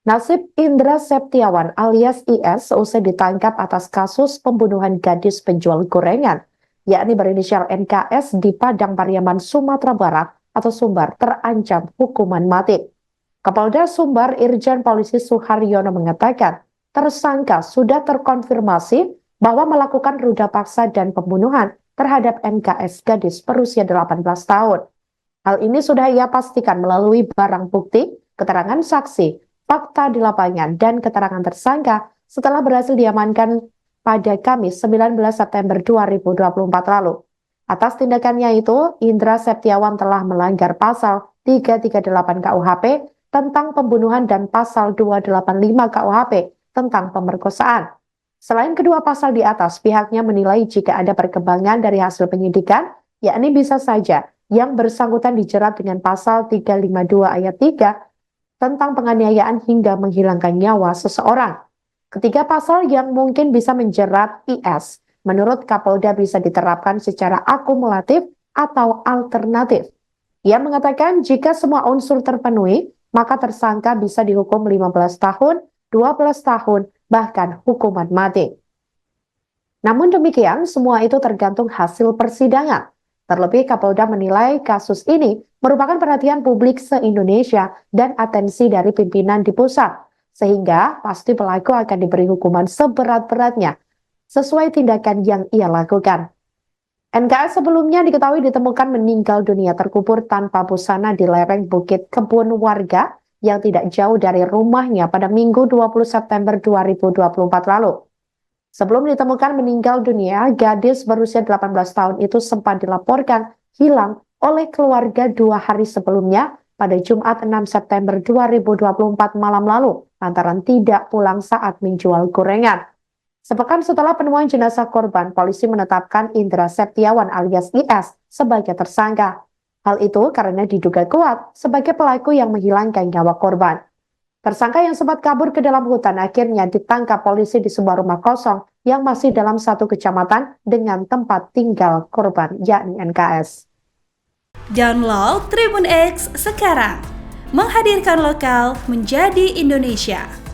Nasib Indra Septiawan alias IS seusai ditangkap atas kasus pembunuhan gadis penjual gorengan, yakni berinisial NKS di Padang Pariaman, Sumatera Barat atau Sumbar, terancam hukuman mati. Kapolda Sumbar Irjen Polisi Suharyono mengatakan, tersangka sudah terkonfirmasi bahwa melakukan ruda paksa dan pembunuhan terhadap NKS gadis berusia 18 tahun. Hal ini sudah ia pastikan melalui barang bukti, keterangan saksi, fakta di lapangan, dan keterangan tersangka setelah berhasil diamankan pada Kamis 19 September 2024 lalu. Atas tindakannya itu, Indra Septiawan telah melanggar pasal 338 KUHP tentang pembunuhan dan pasal 285 KUHP tentang pemerkosaan. Selain kedua pasal di atas, pihaknya menilai jika ada perkembangan dari hasil penyidikan, yakni bisa saja yang bersangkutan dijerat dengan pasal 352 ayat 3 tentang penganiayaan hingga menghilangkan nyawa seseorang. Ketiga pasal yang mungkin bisa menjerat IS, menurut Kapolda bisa diterapkan secara akumulatif atau alternatif. Ia mengatakan jika semua unsur terpenuhi, maka tersangka bisa dihukum 15 tahun, 12 tahun, bahkan hukuman mati. Namun demikian, semua itu tergantung hasil persidangan. Terlebih Kapolda menilai kasus ini merupakan perhatian publik se-Indonesia dan atensi dari pimpinan di pusat, sehingga pasti pelaku akan diberi hukuman seberat-beratnya sesuai tindakan yang ia lakukan. NKS sebelumnya diketahui ditemukan meninggal dunia terkubur tanpa busana di lereng Bukit Kebun warga yang tidak jauh dari rumahnya pada Minggu 20 September 2024 lalu. Sebelum ditemukan meninggal dunia, gadis berusia 18 tahun itu sempat dilaporkan hilang oleh keluarga 2 hari sebelumnya pada Jumat 6 September 2024 malam lalu lantaran tidak pulang saat menjual gorengan. Sepekan setelah penemuan jenazah korban, polisi menetapkan Indra Septiawan alias IS sebagai tersangka. Hal itu karena diduga kuat sebagai pelaku yang menghilangkan nyawa korban. Tersangka yang sempat kabur ke dalam hutan akhirnya ditangkap polisi di sebuah rumah kosong yang masih dalam satu kecamatan dengan tempat tinggal korban, yakni NKS. Download Tribun X sekarang, menghadirkan lokal menjadi Indonesia.